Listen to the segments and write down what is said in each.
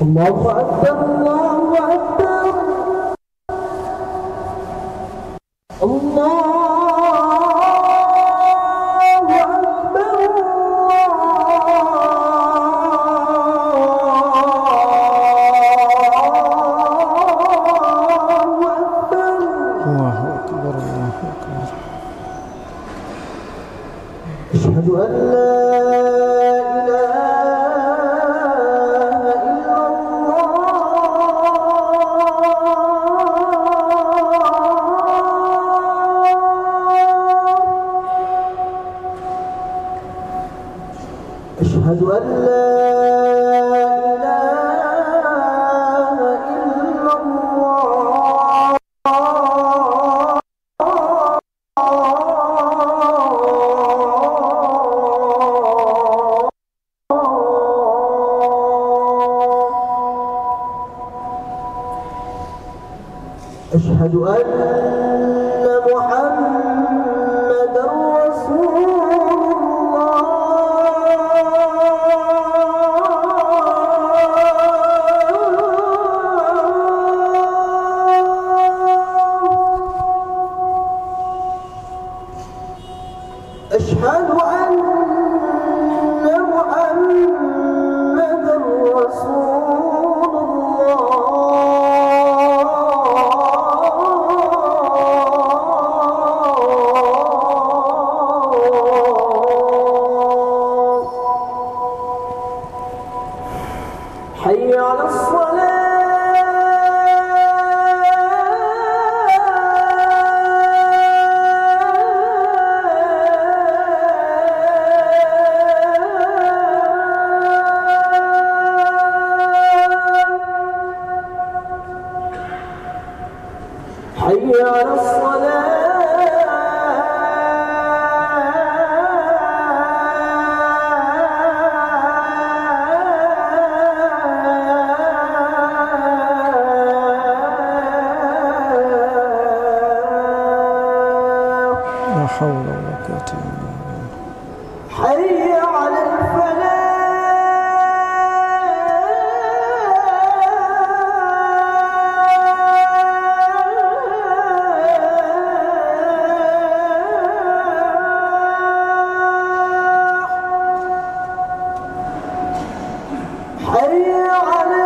الله أكبر الله أكبر الله أشهد أن لا أشهد أن لا إله إلا الله أشهد أن محمد رسول أشهد أن محمد رسول الله حي على الصلاة حي على الصلاة لا حول ولا قوة إلا بالله حي على الفلاح حي على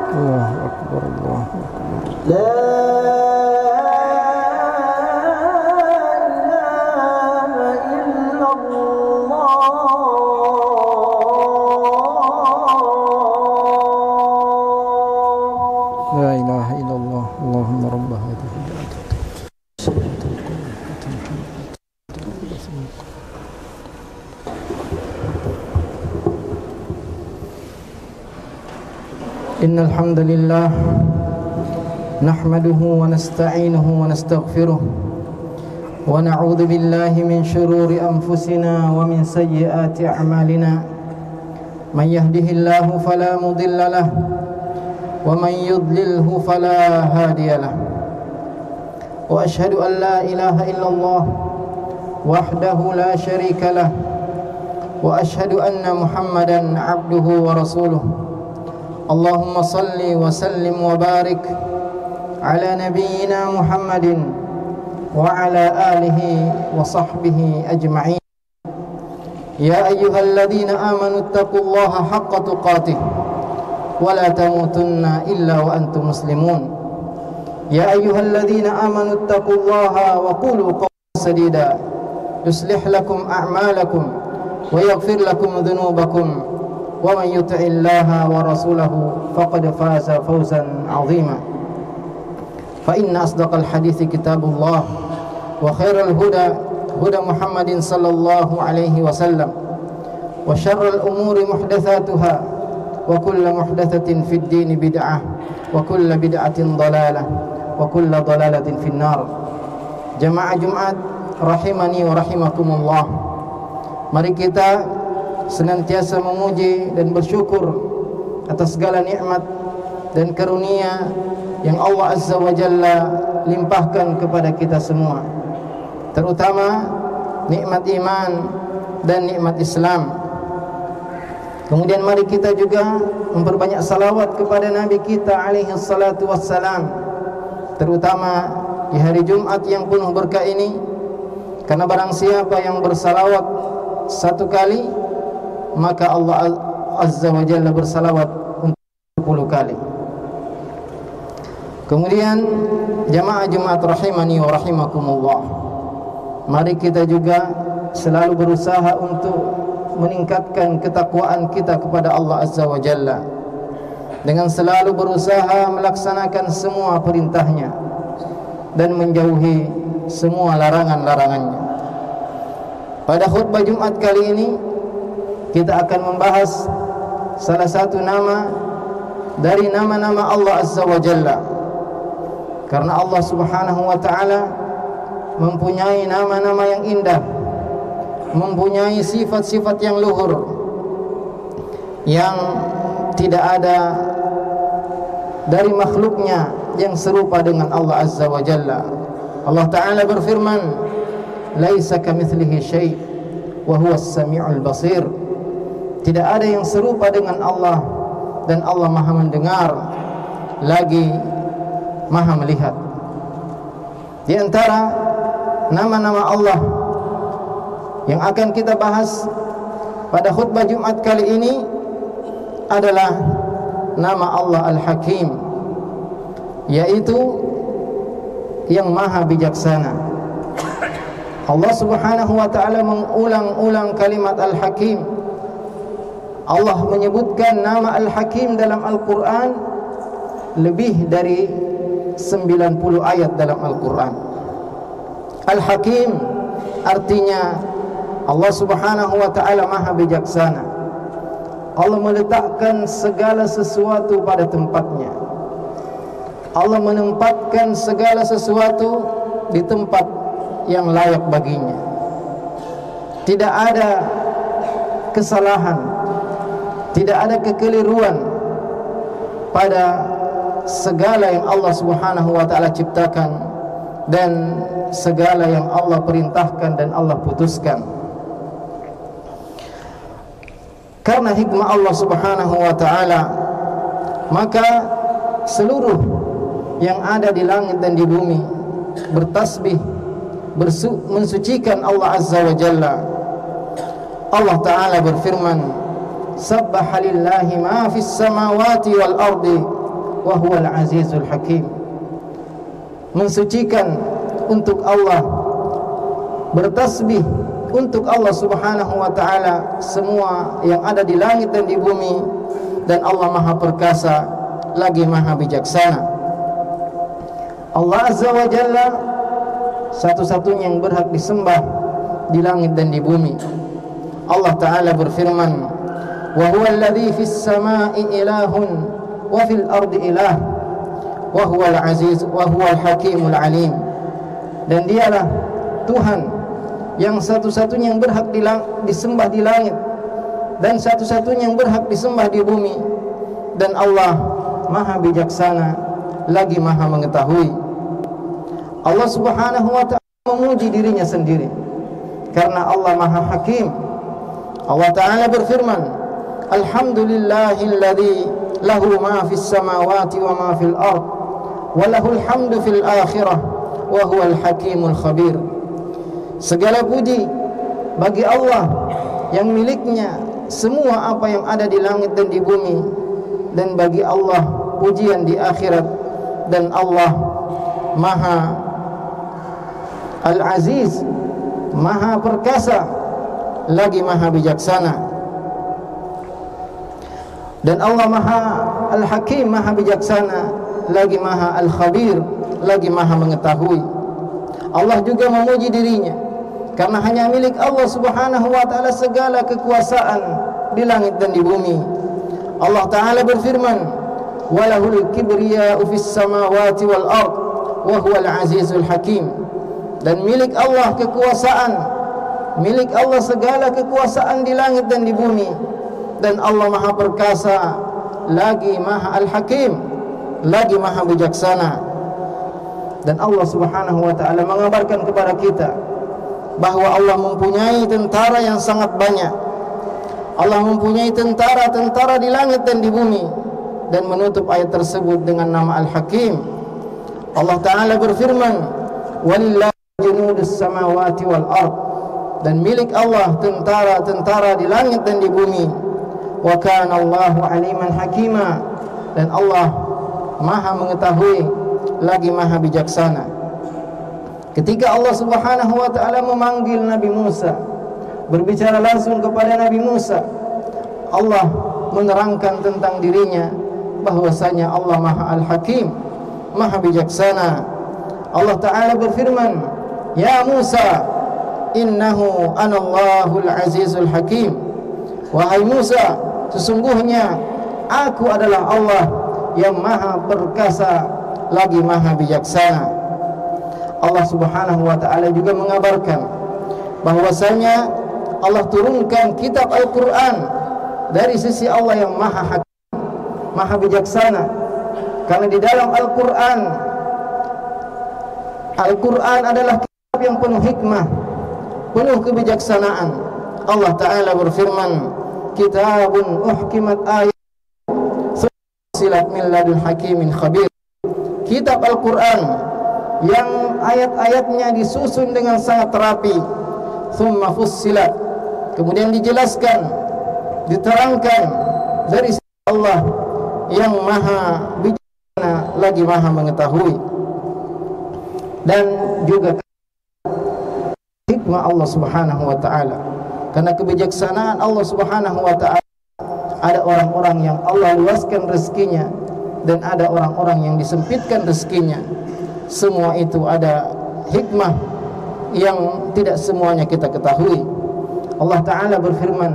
الله أكبر الله أكبر لا إله إلا الله لا إله إلا الله اللهم رب هذه الدعوة إن الحمد لله نحمده ونستعينه ونستغفره ونعوذ بالله من شرور أنفسنا ومن سيئات أعمالنا من يهده الله فلا مضل له ومن يضلله فلا هادي له وأشهد أن لا إله إلا الله وحده لا شريك له وأشهد أن محمدا عبده ورسوله اللهم صل وسلم وبارك على نبينا محمد وعلى آله وصحبه أجمعين يا أيها الذين آمنوا اتقوا الله حق تقاته ولا تموتن إلا وأنتم مسلمون يا أيها الذين آمنوا اتقوا الله وقولوا قولا سديدا يصلح لكم أعمالكم ويغفر لكم ذنوبكم ومن يطع الله ورسوله فقد فاز فوزا عظيما فإن أصدق الحديث كتاب الله وخير الهدى هدى محمد صلى الله عليه وسلم وشر الأمور محدثاتها وكل محدثة في الدين بدعة وكل بدعة ضلالة وكل ضلالة في النار. Jamaah Jumat rahimani wa rahimakumullah. Mari kita senantiasa memuji dan bersyukur atas segala nikmat dan karunia yang Allah Azza wa Jalla limpahkan kepada kita semua, terutama nikmat iman dan nikmat Islam. Kemudian mari kita juga memperbanyak salawat kepada Nabi kita alaihi salatu wassalam, terutama di hari Jumat yang penuh berkah ini, karena barang siapa yang bersalawat satu kali, maka Allah Azza wa Jalla bersalawat untuk 10 kali. Kemudian jamaah Jumat rahimani wa rahimakumullah, mari kita juga selalu berusaha untuk meningkatkan ketakwaan kita kepada Allah Azza wa Jalla dengan selalu berusaha melaksanakan semua perintahnya dan menjauhi semua larangan-larangannya. Pada khutbah Jumat kali ini kita akan membahas salah satu nama dari nama-nama Allah Azza wa Jalla, karena Allah Subhanahu wa ta'ala mempunyai nama-nama yang indah, mempunyai sifat-sifat yang luhur yang tidak ada dari makhluknya yang serupa dengan Allah Azza wa Jalla. Allah Ta'ala berfirman, laisa kamitslihi syai' wa huwas sami'ul basir. Tidak ada yang serupa dengan Allah, dan Allah Maha mendengar lagi Maha melihat. Di antara nama-nama Allah yang akan kita bahas pada khutbah Jumat kali ini adalah nama Allah Al-Hakim, yaitu yang Maha Bijaksana. Allah Subhanahu wa ta'ala mengulang-ulang kalimat Al-Hakim. Allah menyebutkan nama Al-Hakim dalam Al-Quran lebih dari 90 ayat dalam Al-Quran. Al-Hakim artinya Allah Subhanahu wa ta'ala Maha Bijaksana. Allah meletakkan segala sesuatu pada tempatnya. Allah menempatkan segala sesuatu di tempat yang layak baginya. Tidak ada kesalahan, tidak ada kekeliruan pada segala yang Allah Subhanahu wa ta'ala ciptakan dan segala yang Allah perintahkan dan Allah putuskan. Karena hikmah Allah Subhanahu wa ta'ala, maka seluruh yang ada di langit dan di bumi bertasbih, mensucikan Allah Azza wa Jalla. Allah Ta'ala berfirman, sabbaha lillahi ma fis samawati wal ardi wa huwal azizul hakim. Mensucikan untuk Allah, bertasbih untuk Allah Subhanahu wa ta'ala semua yang ada di langit dan di bumi, dan Allah Maha Perkasa lagi Maha Bijaksana. Allah Azza wa Jalla satu-satunya yang berhak disembah di langit dan di bumi. Allah Ta'ala berfirman, wa huwa alladhi fis samai ilahun wa fil ardi ilah wa huwal aziz wa huwal hakimul alim. Dan dialah Tuhan yang satu-satunya yang berhak disembah di langit dan satu-satunya yang berhak disembah di bumi, dan Allah Maha Bijaksana lagi Maha mengetahui. Allah Subhanahu wa ta'ala memuji dirinya sendiri karena Allah Maha Hakim. Allah Ta'ala berfirman, alhamdulillahilladzi lahu ma fis samawati wa ma fil ard wa lahul hamdu fil akhirah wa huwal hakimul khabir. Segala puji bagi Allah yang miliknya semua apa yang ada di langit dan di bumi, dan bagi Allah pujian di akhirat, dan Allah Maha Al-Aziz, Maha Perkasa, lagi Maha Bijaksana. Dan Allah Maha Al-Hakim, Maha Bijaksana, lagi Maha Al-Khabir, lagi Maha mengetahui. Allah juga memuji dirinya karena hanya milik Allah Subhanahu wa ta'ala segala kekuasaan di langit dan di bumi. Allah Ta'ala berfirman, walahul kibriya'u fis samawati wal ard wa huwal azizul hakim. Dan milik Allah kekuasaan, milik Allah segala kekuasaan di langit dan di bumi, dan Allah Maha Perkasa lagi Maha Al-Hakim, lagi Maha Bijaksana. Dan Allah Subhanahu wa ta'ala mengabarkan kepada kita bahwa Allah mempunyai tentara yang sangat banyak. Allah mempunyai tentara-tentara di langit dan di bumi, dan menutup ayat tersebut dengan nama Al-Hakim. Allah Ta'ala berfirman, walillahi junudus samawati wal ard, dan milik Allah tentara-tentara di langit dan di bumi. Wa kana Allahu aliman hakima, dan Allah Maha mengetahui lagi Maha bijaksana. Ketika Allah Subhanahu wa ta'ala memanggil Nabi Musa, berbicara langsung kepada Nabi Musa, Allah menerangkan tentang dirinya bahwasanya Allah Maha Al-Hakim, Maha bijaksana. Allah Ta'ala berfirman, ya Musa, innahu anallahul azizul hakim. Wahai Musa, sesungguhnya aku adalah Allah yang Maha Perkasa lagi Maha Bijaksana. Allah Subhanahu wa ta'ala juga mengabarkan bahwasanya Allah turunkan kitab Al-Quran dari sisi Allah yang Maha Hakim, Maha Bijaksana. Karena di dalam Al-Quran adalah kitab yang penuh hikmah, penuh kebijaksanaan. Allah Ta'ala berfirman, kitabun uhkimat ayat silat min ladun hakimin khabir. Kitab Al-Quran yang ayat-ayatnya disusun dengan sangat rapi, thumma fussilat, kemudian dijelaskan, diterangkan dari Allah yang Maha bijaksana lagi Maha mengetahui. Dan juga hikmah Allah Subhanahu wa ta'ala, karena kebijaksanaan Allah Subhanahu wa ta'ala, ada orang-orang yang Allah luaskan rezekinya, dan ada orang-orang yang disempitkan rezekinya. Semua itu ada hikmah yang tidak semuanya kita ketahui. Allah Ta'ala berfirman,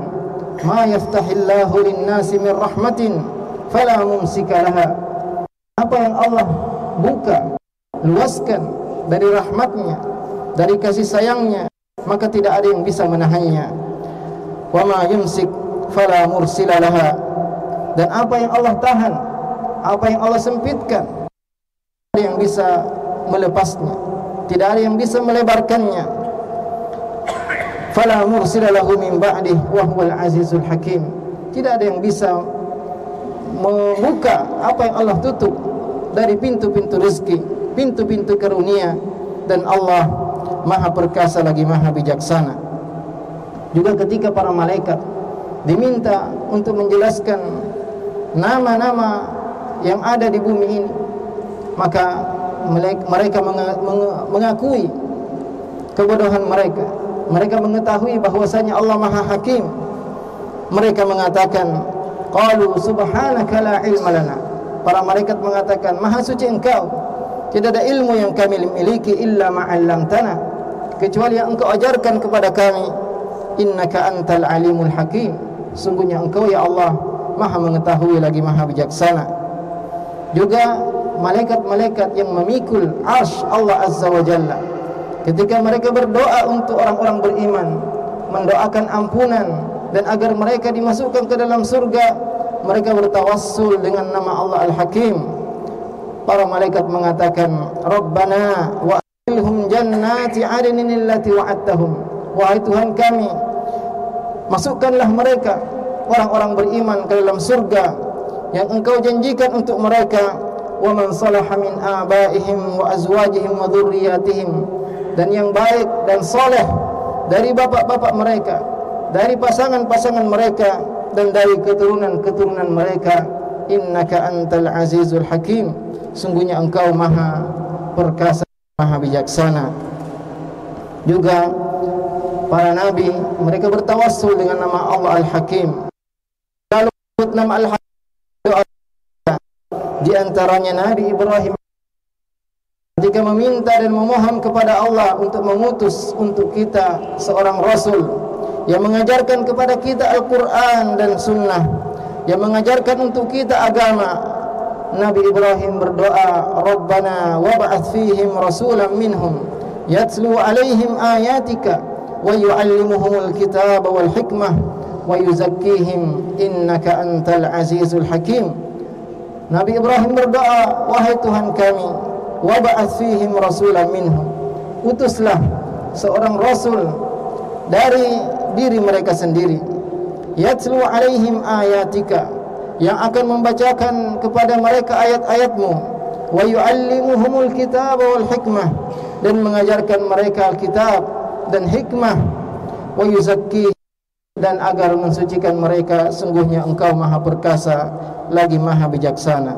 ma yaftahillahu linnasi min rahmatin fala mumsika laha. Apa yang Allah buka, luaskan dari rahmatnya, dari kasih sayangnya, maka tidak ada yang bisa menahannya. Wa ma yumsik fala mursila laha. Dan apa yang Allah tahan, apa yang Allah sempitkan, tidak ada yang bisa melepasnya, tidak ada yang bisa melebarkannya. Fala mursila lahu min ba'dih wa huwal azizul hakim. Tidak ada yang bisa membuka apa yang Allah tutup dari pintu-pintu rezeki, pintu-pintu karunia, dan Allah Maha Perkasa lagi Maha Bijaksana. Juga ketika para malaikat diminta untuk menjelaskan nama-nama yang ada di bumi ini, maka mereka mengakui kebodohan mereka. Mereka mengetahui bahwasanya Allah Maha Hakim. Mereka mengatakan, qalu subhanaka la ilma lana. Para malaikat mengatakan, Maha suci Engkau, tidak ada ilmu yang kami miliki illa ma 'allamtana, kecuali yang Engkau ajarkan kepada kami. Innaka antal alimul hakim. Sungguhnya Engkau ya Allah Maha mengetahui lagi Maha bijaksana. Juga malaikat-malaikat yang memikul arsy Allah Azza wa Jalla, ketika mereka berdoa untuk orang-orang beriman, mendoakan ampunan dan agar mereka dimasukkan ke dalam surga, mereka bertawassul dengan nama Allah Al-Hakim. Para malaikat mengatakan, Rabbana wa adkhilhum jannati 'adnin allati wa'adtahum. Wahai Tuhan kami, masukkanlah mereka, orang-orang beriman, ke dalam surga yang Engkau janjikan untuk mereka. Wa man salaha min abaihim wa azwajihim wa dzurriyyatihim. Dan yang baik dan saleh dari bapak-bapak mereka, dari pasangan-pasangan mereka, dan dari keturunan-keturunan mereka. Innaka antal azizul hakim. Sungguhnya Engkau Maha Perkasa, Maha Bijaksana. Juga para nabi, mereka bertawassul dengan nama Allah Al-Hakim. Lalu nama Al-Hakim, di antaranya Nabi Ibrahim ketika meminta dan memohon kepada Allah untuk mengutus untuk kita seorang Rasul yang mengajarkan kepada kita Al-Quran dan Sunnah, yang mengajarkan untuk kita agama. Nabi Ibrahim berdoa, Rabbana wab'ats fihim rasulan minhum yatlu alaihim ayatika wa yu'allimuhumul kitaba wal hikmah wa yuzakkihim innaka antal azizul hakim. Nabi Ibrahim berdoa, wahai Tuhan kami, wab'ats fihim rasulan minhum, utuslah seorang rasul dari diri mereka sendiri, yatlu alaihim ayatika, yang akan membacakan kepada mereka ayat-ayatmu, wa yu'allimuhumul kitaba wal hikmah, dan mengajarkan mereka Alkitab dan hikmah, wa yuzakkihim, dan agar mensucikan mereka, sungguhnya Engkau Maha Perkasa lagi Maha Bijaksana.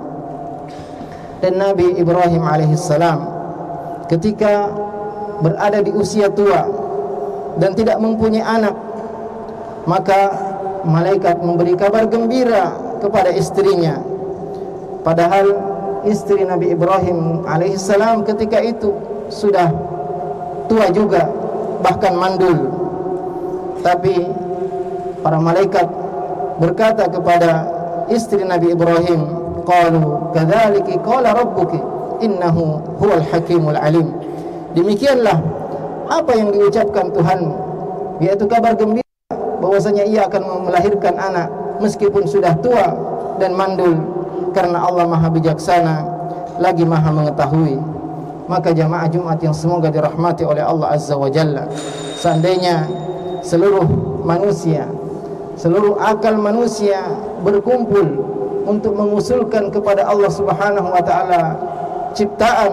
Dan Nabi Ibrahim alaihissalam ketika berada di usia tua dan tidak mempunyai anak, maka malaikat memberi kabar gembira kepada istrinya. Padahal istri Nabi Ibrahim alaihissalam ketika itu sudah tua juga, bahkan mandul. Tapi para malaikat berkata kepada istri Nabi Ibrahim, qalu kadzalika qala rabbuki innahu huwal hakimul alim. Demikianlah apa yang diucapkan Tuhanmu, yaitu kabar gembira bahwasanya ia akan melahirkan anak meskipun sudah tua dan mandul, karena Allah Maha Bijaksana lagi Maha Mengetahui. Maka jamaah Jumat yang semoga dirahmati oleh Allah Azza wa Jalla, seandainya seluruh manusia, seluruh akal manusia berkumpul untuk mengusulkan kepada Allah Subhanahu wa taala ciptaan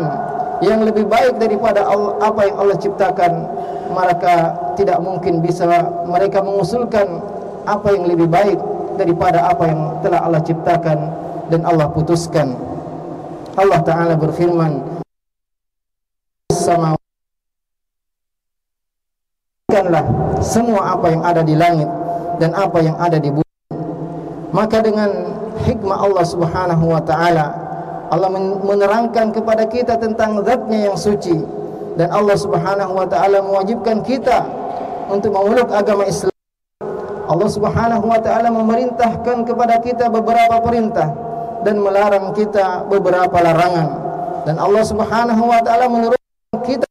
yang lebih baik daripada apa yang Allah ciptakan, maka tidak mungkin bisa mereka mengusulkan apa yang lebih baik daripada apa yang telah Allah ciptakan dan Allah putuskan. Allah Ta'ala berfirman, "Samawatkanlah semua apa yang ada di langit dan apa yang ada di bumi." Maka dengan hikmah Allah Subhanahu wa Ta'ala, Allah menerangkan kepada kita tentang zatnya yang suci, dan Allah Subhanahu wa Ta'ala mewajibkan kita untuk memeluk agama Islam. Allah Subhanahu wa Ta'ala memerintahkan kepada kita beberapa perintah dan melarang kita beberapa larangan. Dan Allah Subhanahu wa Ta'ala menurunkan kita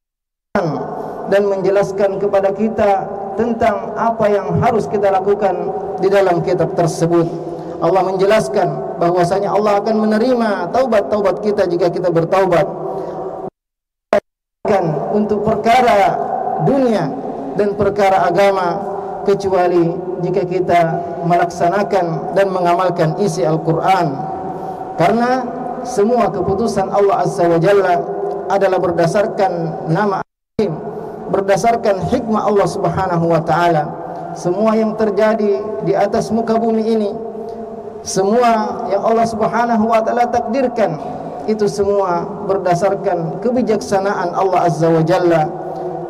dan menjelaskan kepada kita tentang apa yang harus kita lakukan di dalam kitab tersebut. Allah menjelaskan bahwasanya Allah akan menerima taubat-taubat kita jika kita bertaubat, untuk perkara dunia dan perkara agama, kecuali jika kita melaksanakan dan mengamalkan isi Al-Quran. Karena semua keputusan Allah Azza wa Jalla adalah berdasarkan nama Al-Hakim, berdasarkan hikmah Allah Subhanahu wa Ta'ala. Semua yang terjadi di atas muka bumi ini, semua yang Allah Subhanahu wa Ta'ala takdirkan, itu semua berdasarkan kebijaksanaan Allah Azza wa Jalla.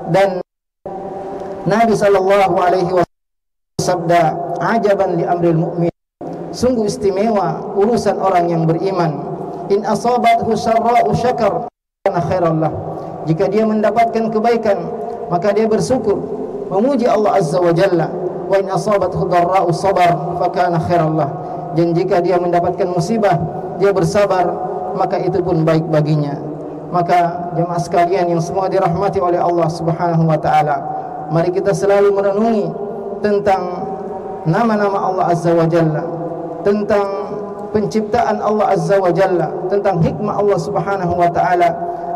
Dan Nabi sallallahu alaihi wasallam sabda, ajaban li amril mu'min, sungguh istimewa urusan orang yang beriman. In asabathu syarra'u syakar kana khairan lah. Jika dia mendapatkan kebaikan, maka dia bersyukur, memuji Allah Azza wa Jalla. Wa in asabathu dharra'u sabar fa kana khairan lah. Dan jika dia mendapatkan musibah, dia bersabar, maka itu pun baik baginya. Maka jemaah sekalian yang semua dirahmati oleh Allah Subhanahu wa Ta'ala, mari kita selalu merenungi tentang nama-nama Allah Azza wa Jalla, tentang penciptaan Allah Azza wa Jalla, tentang hikmah Allah Subhanahu wa Ta'ala,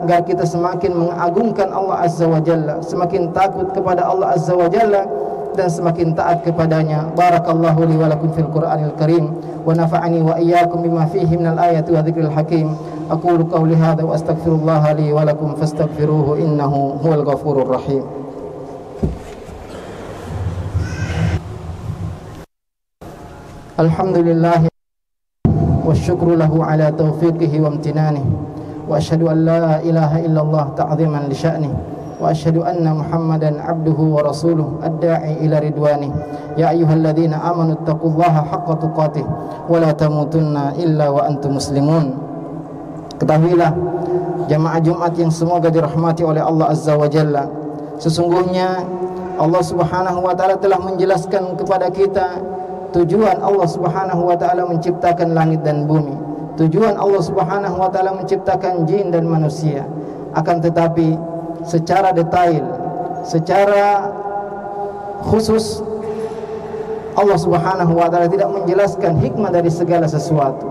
agar kita semakin mengagungkan Allah Azza wa Jalla, semakin takut kepada Allah Azza wa Jalla, dan semakin taat kepadanya. Barakallahu li wa lakum fil Qur'anil Karim, wa nafa'ani wa iyyakum bima fihi minal ayati wa dzikril hakim. Aqulu qawli hadza wa astaghfirullaha li wa lakum fastaghfiruhu innahu huwal ghafurur rahim. Alhamdulillah wa syukru lahu ala taufiqihi wa amtinanihi, wa asyhadu an la ilaha illallah ta'ziman li sya'nihi, wa asyhadu anna Muhammadan abduhu wa rasuluh ad-da'i ila ridwanihi. Ya ayyuhalladzina amanu taqullaha haqqa tuqatih wa la tamutunna illa wa antum muslimun. Ketahuilah jamaah Jumat yang semoga dirahmati oleh Allah Azza wa Jalla, sesungguhnya Allah Subhanahu wa Ta'ala telah menjelaskan kepada kita tujuan Allah Subhanahu wa taala menciptakan langit dan bumi, tujuan Allah Subhanahu wa taala menciptakan jin dan manusia. Akan tetapi secara detail, secara khusus, Allah Subhanahu wa taala tidak menjelaskan hikmah dari segala sesuatu.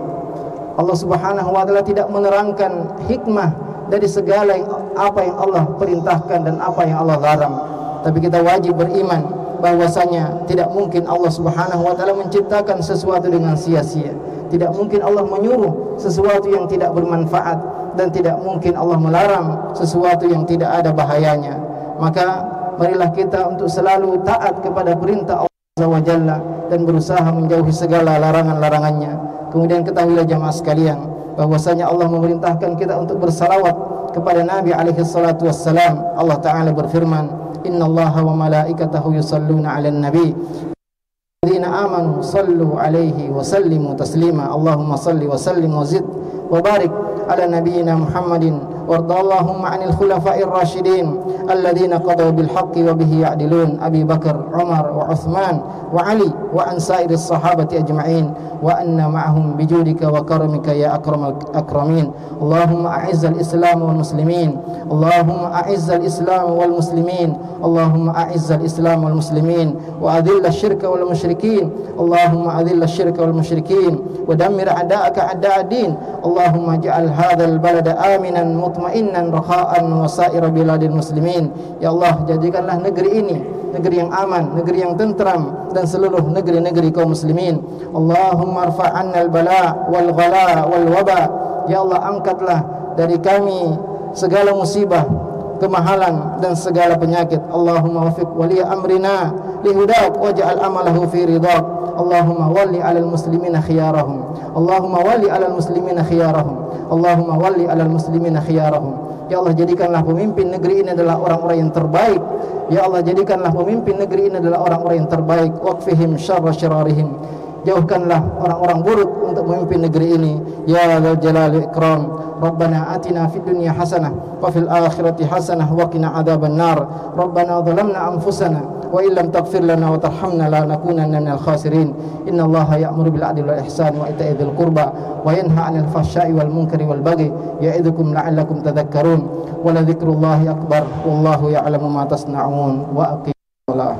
Allah Subhanahu wa taala tidak menerangkan hikmah dari segala apa yang Allah perintahkan dan apa yang Allah larang. Tapi kita wajib beriman bahwasanya tidak mungkin Allah Subhanahu wa taala menciptakan sesuatu dengan sia-sia. Tidak mungkin Allah menyuruh sesuatu yang tidak bermanfaat, dan tidak mungkin Allah melarang sesuatu yang tidak ada bahayanya. Maka marilah kita untuk selalu taat kepada perintah Allah Azza wa Jalla dan berusaha menjauhi segala larangan-larangannya. Kemudian ketahuilah jamaah sekalian bahwasanya Allah memerintahkan kita untuk bersalawat kepada Nabi alaihi salatu wassalam. Allah Ta'ala berfirman, innallaha wa malaikatahu yusalluna 'alan nabi alladzina amanu sallu 'alaihi wa sallimu taslima. Allahumma salli wa sallim wa zid wa barik ala nabiyyina Muhammadin warḍallahumma 'anil khulafa'ir rasyidin alladzina qadaw bil haqqi wa bihi ya'dilun, Abi Bakar, Umar wa Uthman wa Ali wa an sa'iris sahabati ajma'in wa anna ma'ahum bijudika wa karamika ya akramal akramin. Allahumma a'izzal islam wal muslimin, Allahumma a'izzal islam wal muslimin, Allahumma a'izzal islam wal muslimin wa adhill asyirka wal musyrikin, Allahumma adhill asyirka wal musyrikin wa dammir a'da'aka a'da'ad-din. Allahumma ij'al hadzal balada aminan mutma'innan rakha'an wa sa'ira biladil muslimin. Ya Allah, jadikanlah negeri ini negeri yang aman, negeri yang tentram, dan seluruh negeri-negeri kaum muslimin. Allahumma arfa' 'anna al-bala' wal ghala wal waba. Ya Allah, angkatlah dari kami segala musibah, kemahalan dan segala penyakit. Allahumma wafiq waliya amrina lihudak waj'al amalahu fi ridhak. Allahumma walli 'alal muslimina khiyarahum, Allahumma walli 'alal muslimina khiyarahum, Allahumma walli 'alal muslimina khiyarahum. Ya Allah, jadikanlah pemimpin negeri ini adalah orang-orang yang terbaik. Ya Allah, jadikanlah pemimpin negeri ini adalah orang-orang yang terbaik. Waqfihim syarra syararihim, jauhkanlah orang-orang buruk untuk memimpin negeri ini. Ya dzal jalali ikram. Rabbana atina fid dunya hasanah wa fil akhirati hasanah wa qina adzaban nar. Rabbana zalamna anfusana wa illam taghfir lana wa tarhamna lanakunanna minal khasirin. Innallaha ya'muru bil 'adli wal ihsani wa ita'i dzil qurba wa yanha 'anil fahsya'i wal munkari wal baghi ya'idzukum la'allakum tadhakkarun. Wa la dzikrullahi akbar wallahu ya'lamu ma tasna'un. Wa aqimus shalah.